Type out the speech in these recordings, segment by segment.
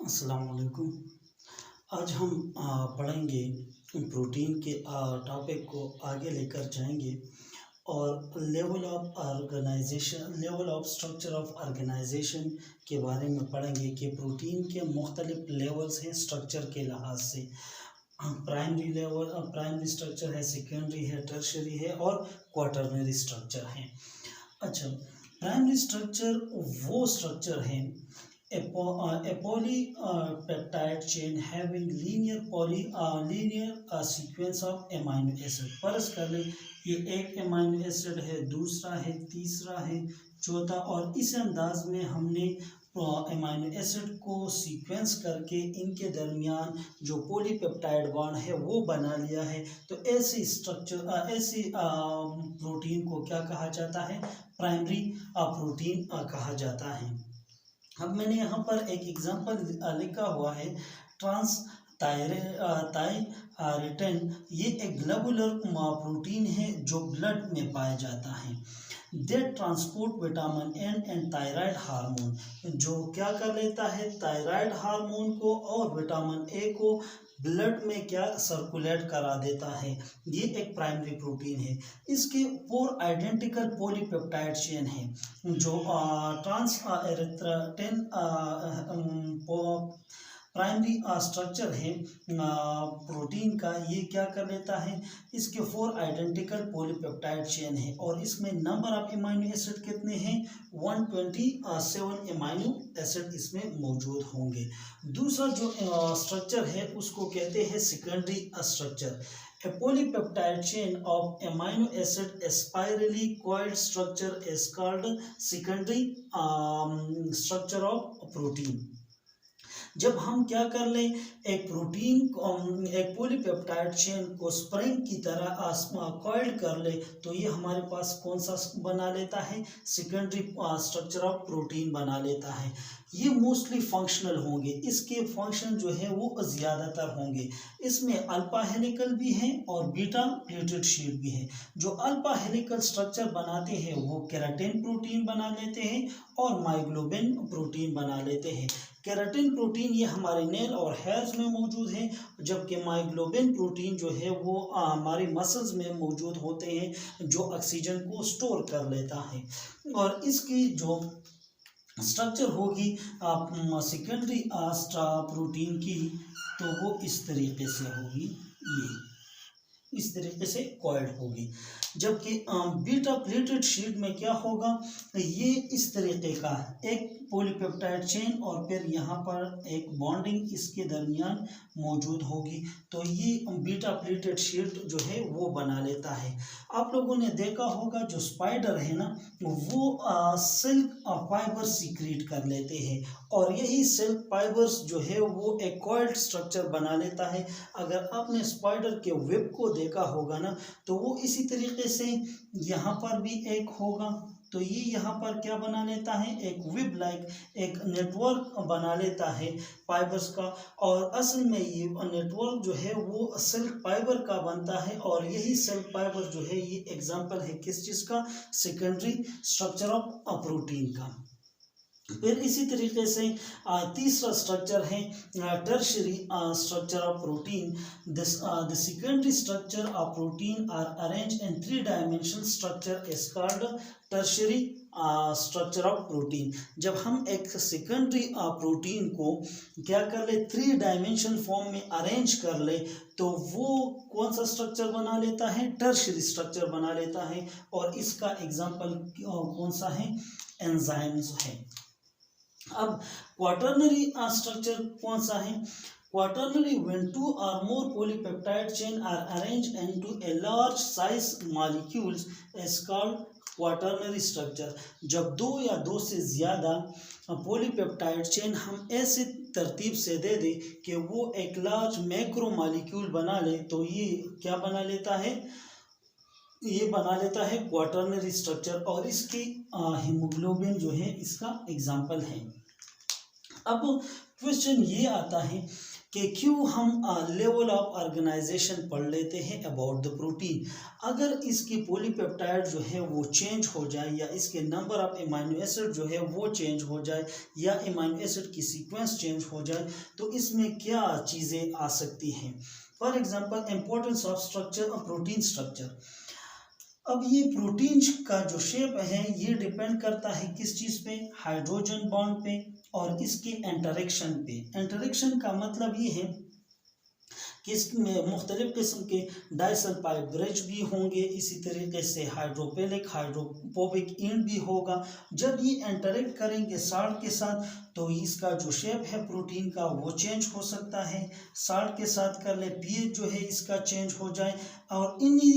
अस्सलाम वालेकुम। आज हम पढ़ेंगे प्रोटीन के टॉपिक को आगे लेकर जाएंगे और level of structure of organisation के बारे में पढ़ेंगे कि प्रोटीन के मुख्तलिफ लेवल्स हैं स्ट्रक्चर के लिहाज से। प्राइमरी स्ट्रक्चर है, सेकेंडरी है, टर्शियरी है और क्वाटरनरी स्ट्रक्चर है। अच्छा, प्राइमरी स्ट्रक्चर वो स्ट्रक्चर है a polypeptide chain having linear sequence of amino acid। फर्ज कर ले ये एक अमीनो एसिड है, दूसरा है, तीसरा है, चौथा, और इस अंदाज में हमने अमीनो एसिड को सीक्वेंस करके इनके दरमियान जो पॉलीपेप्टाइड बॉन्ड है वो बना लिया है। तो ऐसी स्ट्रक्चर ऐसी प्रोटीन को क्या कहा जाता है? प्राइमरी प्रोटीन कहा जाता है। अब मैंने यहाँ पर एक एग्जांपल लिखा हुआ है, ट्रांस थायराइडेन। ये एक ग्लोबुलर प्रोटीन है जो ब्लड में पाया जाता है। They transport vitamin N and thyroid hormone, जो क्या कर लेता है? थायराइड हार्मोन को और विटामिन ए को ब्लड में क्या सर्कुलेट करा देता है। ये एक प्राइमरी प्रोटीन है। इसके 4 आइडेंटिकल पॉलीपेप्टाइड चेन है जो ट्रांस एरिथ्रेटिन प्राइमरी स्ट्रक्चर है प्रोटीन का। ये क्या कर लेता है? इसके 4 आइडेंटिकल पॉलीपेप्टाइड चेन है और इसमें नंबर ऑफ अमीनो एसिड कितने हैं? 127 अमीनो एसिड इसमें मौजूद होंगे। दूसरा जो स्ट्रक्चर है उसको कहते हैं secondary structure. A polypeptide chain of amino acid spirally coiled structure is called secondary structure of protein। जब हम क्या कर लें, एक प्रोटीन एक पॉलीपेप्टाइड चेन को स्प्रिंग की तरह कॉइल्ड कर ले, तो ये हमारे पास कौन सा बना लेता है? सेकेंडरी स्ट्रक्चर ऑफ प्रोटीन बना लेता है। ये मोस्टली फंक्शनल होंगे, इसके फंक्शन जो है वो ज़्यादातर होंगे। इसमें अल्फा हेलिकल भी हैं और बीटा प्लेटेड शीट भी है। जो अल्फा हेलिकल स्ट्रक्चर बनाते हैं वो केराटिन प्रोटीन बना लेते हैं और मायोग्लोबिन प्रोटीन बना लेते हैं। केराटिन प्रोटीन ये हमारे नेल और हेयर्स में मौजूद है, जबकि मायोग्लोबिन प्रोटीन जो है वो हमारे मसल्स में मौजूद होते हैं, जो ऑक्सीजन को स्टोर कर लेता है। और इसकी जो स्ट्रक्चर होगी सेकेंडरी प्रोटीन की, तो वो इस तरीके से होगी, ये इस तरीके से कॉइल्ड होगी। जबकि बीटा प्लेटेड शीट में क्या होगा? ये इस तरीके का एक पॉलीपेप्टाइड चेन और फिर यहाँ पर एक बॉन्डिंग इसके दरमियान मौजूद होगी, तो ये बीटा प्लेटेड शीट जो है वो बना लेता है। आप लोगों ने देखा होगा जो स्पाइडर है ना, वो सिल्क फाइबर सीक्रेट कर लेते हैं और यही सिल्क फाइबर्स जो है वो एक कॉइल्ड स्ट्रक्चर बना लेता है। अगर आपने स्पाइडर के वेब को देखा होगा ना, तो वो इसी तरीके से यहाँ पर भी एक होगा, तो ये यहाँ पर क्या बना लेता है? एक वेब लाइक एक नेटवर्क बना लेता है फाइबर्स का, और असल में ये नेटवर्क जो है वो सिल्क फाइबर का बनता है। और यही सिल्क फाइबर जो है ये एग्जांपल है किस चीज़ का? सेकेंडरी स्ट्रक्चर ऑफ प्रोटीन का। फिर इसी तरीके से तीसरा स्ट्रक्चर है tertiary structure of protein. The secondary structure of protein are arrange in 3 dimensional structure is called tertiary structure of protein. जब हम एक सेकेंडरी प्रोटीन को क्या कर ले, 3 डायमेंशन फॉर्म में अरेंज कर ले, तो वो कौन सा स्ट्रक्चर बना लेता है? टर्शियरी स्ट्रक्चर बना लेता है। और इसका एग्जांपल कौन सा है? एंजाइम्स है। अब क्वाटरनरी स्ट्रक्चर कौन सा है? Quaternary when 2 or more polypeptide chain are arranged into a large size molecules is called quaternary structure. जब 2 या 2 से ज़्यादा पॉलीपेप्टाइड चेन हम ऐसे तरतीब से दे दे कि वो एक लार्ज मैक्रो मॉलिक्यूल बना ले, तो ये क्या बना लेता है? ये बना लेता है क्वाटरनरी स्ट्रक्चर, और इसकी हीमोग्लोबिन जो है इसका एग्जाम्पल है। अब क्वेश्चन ये आता है कि क्यों हम लेवल ऑफ ऑर्गेनाइजेशन पढ़ लेते हैं अबाउट द प्रोटीन। अगर इसकी पॉलीपेप्टाइड जो है वो चेंज हो जाए या इसके नंबर ऑफ एमाइनो एसिड जो है वो चेंज हो जाए या एमाइनो एसिड की सीक्वेंस चेंज हो जाए तो इसमें क्या चीज़ें आ सकती हैं। For example importance of structure और प्रोटीन स्ट्रक्चर। अब ये प्रोटीन का जो शेप है ये डिपेंड करता है किस चीज़ पे, हाइड्रोजन बॉन्ड पे और इसके इंटरेक्शन पे। इंटरेक्शन का मतलब ये है कि इसमें मुख्तलिफ किस्म के डाइसल्फाइड ब्रिज भी होंगे, इसी तरीके से हाइड्रोपेलिक हाइड्रोफोबिक एंड भी होगा। जब ये इंटरेक्ट करेंगे साल्ट के साथ तो इसका जो शेप है प्रोटीन का वो चेंज हो सकता है। साल्ट के साथ कर ले पीएच जो है इसका चेंज हो जाए और इन्हीं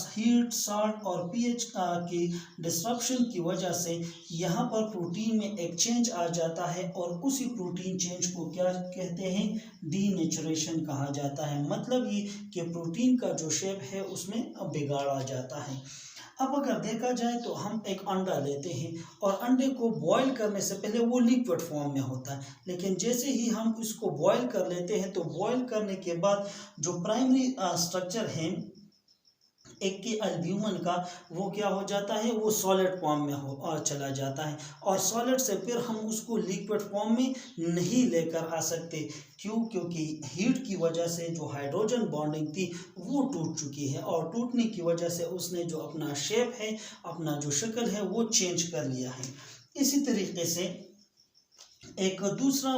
हीट साल्ट और पीएच की डिस्ट्रप्शन की वजह से यहाँ पर प्रोटीन में एक चेंज आ जाता है और उसी प्रोटीन चेंज को क्या कहते हैं, डीनेचुरेशन कहा जाता है। मतलब ये कि प्रोटीन का जो शेप है उसमें बिगाड़ा जाता है। अब अगर देखा जाए तो हम एक अंडा लेते हैं और अंडे को बॉईल करने से पहले वो लिक्विड फॉर्म में होता है, लेकिन जैसे ही हम इसको बॉईल कर लेते हैं तो बॉईल करने के बाद जो प्राइमरी स्ट्रक्चर है एक के अल्ब्यूमिन का वो क्या हो जाता है, वो सॉलिड फॉर्म में हो चला जाता है और सॉलिड से फिर हम उसको लिक्विड फॉर्म में नहीं लेकर आ सकते। क्यों? क्योंकि हीट की वजह से जो हाइड्रोजन बॉन्डिंग थी वो टूट चुकी है और टूटने की वजह से उसने जो अपना शेप है, अपना जो शक्ल है वो चेंज कर लिया है। इसी तरीके से एक दूसरा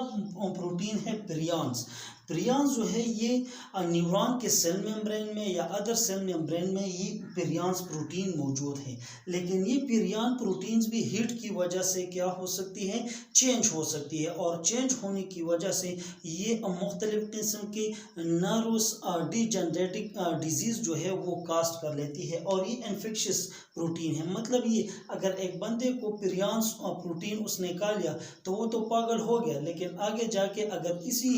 प्रोटीन है प्रियॉन्स। प्रियॉन्स जो है ये न्यूरॉन के सेल मेम्ब्रेन में या अदर सेल मेम्ब्रेन में ये प्रियॉन्स प्रोटीन मौजूद है, लेकिन ये प्रियॉन प्रोटीन्स भी हीट की वजह से क्या हो सकती है, चेंज हो सकती है और चेंज होने की वजह से ये मुख्तलिफ किस्म की नर्वस डिजनरेटिव डिजीज़ जो है वो कास्ट कर लेती है और ये इन्फेक्शियस प्रोटीन है। मतलब ये अगर एक बंदे को प्रियॉन्स प्रोटीन उसने खा लिया तो वो तो पागल हो गया, लेकिन आगे जाके अगर इसी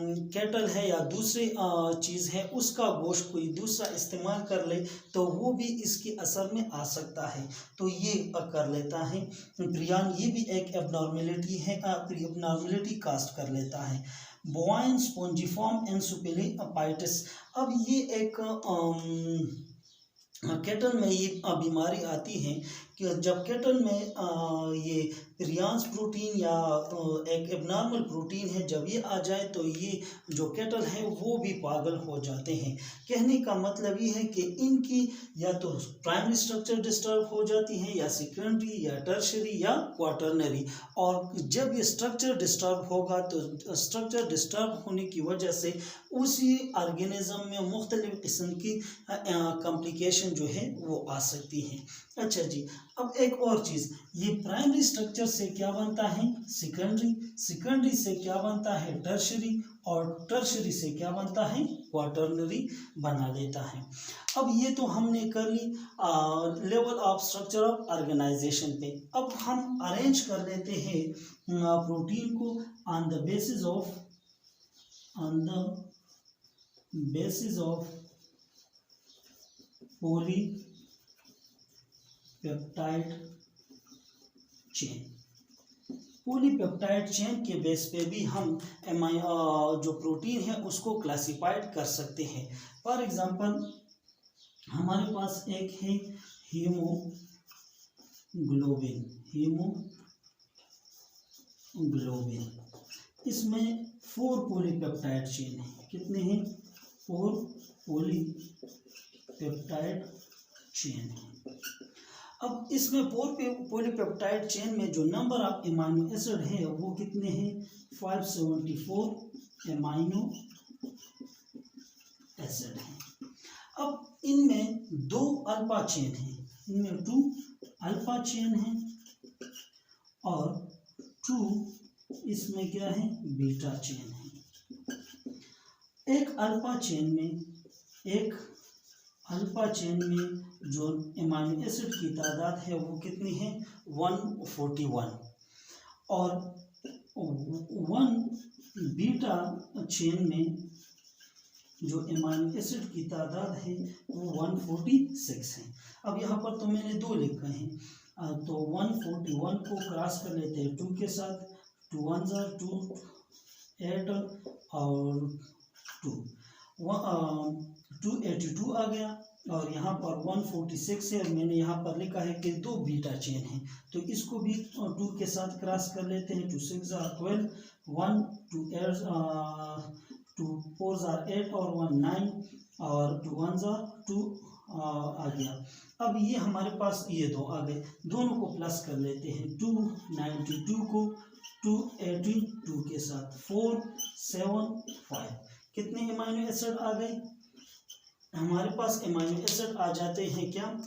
कैटल है या दूसरी चीज़ है उसका गोश्त कोई दूसरा इस्तेमाल कर ले तो वो भी इसके असर में आ सकता है, तो ये कर लेता है प्रियॉन। ये भी एक एबनॉर्मेलिटी है, एबनॉर्मेलिटी कास्ट कर लेता है। Bovine spongiform encephalopathy. अब ये एक कैटल में ये बीमारी आती है कि जब कैटल में ये प्रियॉन्स प्रोटीन या एक एबनॉर्मल प्रोटीन है जब ये आ जाए तो ये जो कैटल है वो भी पागल हो जाते हैं। कहने का मतलब ये है कि इनकी या तो प्राइमरी स्ट्रक्चर डिस्टर्ब हो जाती है या सेकेंडरी या टर्शियरी या क्वाटरनरी, और जब ये स्ट्रक्चर डिस्टर्ब होगा तो स्ट्रक्चर डिस्टर्ब होने की वजह से उसी ऑर्गेनिज्म में मुख्तलिफ किस्म की कॉम्प्लिकेशन जो है वो आ सकती है। अच्छा जी, अब एक और चीज़, ये प्राइमरी स्ट्रक्चर से क्या बनता है, सेकेंडरी, सेकेंडरी से क्या बनता है, टर्शियरी, और टर्शियरी से क्या बनता है, क्वाटरनरी बना देता है। अब ये तो हमने कर ली level of structure of organization पे। अब हम अरेंज कर लेते हैं प्रोटीन को on the basis of polypeptide chain. Polypeptide chain के बेस पे भी हम जो प्रोटीन है उसको क्लासिफाइड कर सकते हैं। फॉर एग्जांपल हमारे पास एक है हीमोग्लोबिन, इसमें 4 पॉलीपेप्टाइड चेन है। कितने हैं, 4 पॉलीपेप्टाइड चेन है। अब इसमें 4 पॉलीपेप्टाइड चेन में जो नंबर ऑफ एमाइनो एसिड है वो कितने हैं, 574 एमाइनो एसिड है। अब इनमें 2 अल्फा चेन है, इनमें 2 अल्फा चेन है और 2 इसमें क्या है, बीटा चेन है। एक अल्फा चेन में जो एमाइनो एसिड की तादाद है वो कितनी है, 141, और 1 बीटा चेन में जो एमाइनो एसिड की तादाद है वो 146 है। अब यहाँ पर तो मैंने 2 लिखे हैं, तो 141 को क्रॉस कर लेते हैं 2 के साथ, 2 1 ज़ा 2, 8 और 282 आ गया, और यहाँ पर 146 है, और मैंने यहाँ पर लिखा है कि 2 बीटा चेन है, तो इसको भी 2 के साथ क्रॉस कर लेते हैं। 2 6 12, 1 2 8 2 4 8 और 1 9 और 2 1 2 आ गया। अब ये हमारे पास ये दो आ गए, दोनों को प्लस कर लेते हैं। 292 को 282 के साथ 4 7 5, कितने अमीनो एसिड आ गए हमारे पास? अमीनो एसिड आ जाते हैं क्या?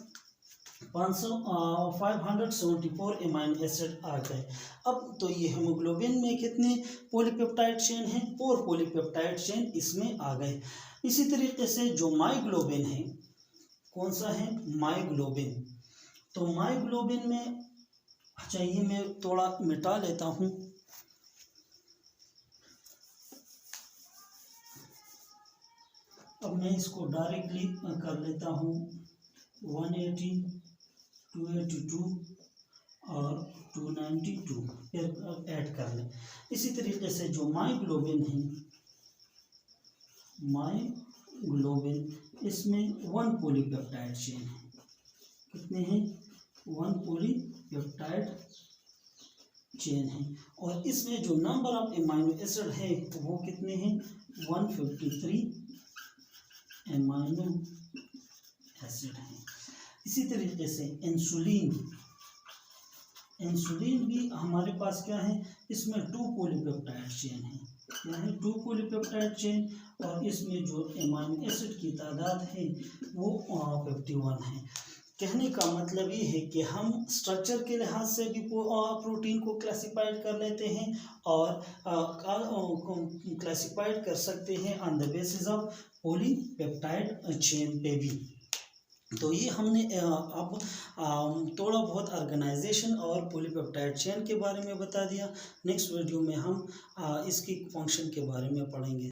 574 अमीनो एसिड आ गए। अब तो ये हेमोग्लोबिन में कितने पॉलीपेप्टाइड चेन हैं? 4 पॉलीपेप्टाइड चेन इसमें आ गए। इसी तरीके से जो मायोग्लोबिन है, कौन सा है? मायोग्लोबिन। तो मायोग्लोबिन में चाहिए, मैं थोड़ा मिटा लेता हूँ। अब मैं इसको डायरेक्टली कर लेता हूँ। 180 282 और 292 फिर ऐड कर लें। इसी तरीके से जो मायोग्लोबिन है, मायोग्लोबिन इसमें 1 पॉलीपेप्टाइड चेन है। कितने हैं? 1 पॉलीपेप्टाइड चेन है, और इसमें जो नंबर ऑफ अमीनो एसिड है वो कितने हैं? 153 अमीनो एसिड है। इसी तरीके से इंसुलिन भी हमारे पास क्या है? इसमें 2 पॉलीपेप्टाइड चेन है। क्या है? 2 पॉलीपेप्टाइड चेन, और इसमें जो अमीनो एसिड की तादाद है वो 51 है। कहने का मतलब ये है कि हम स्ट्रक्चर के लिहाज से भी प्रोटीन को क्लासिफाइड कर लेते हैं, और क्लासिफाइड कर सकते हैं on the basis of polypeptide chain पे भी। तो ये हमने अब थोड़ा बहुत ऑर्गेनाइजेशन और पॉलीपेप्टाइड चेन के बारे में बता दिया। नेक्स्ट वीडियो में हम इसकी फंक्शन के बारे में पढ़ेंगे।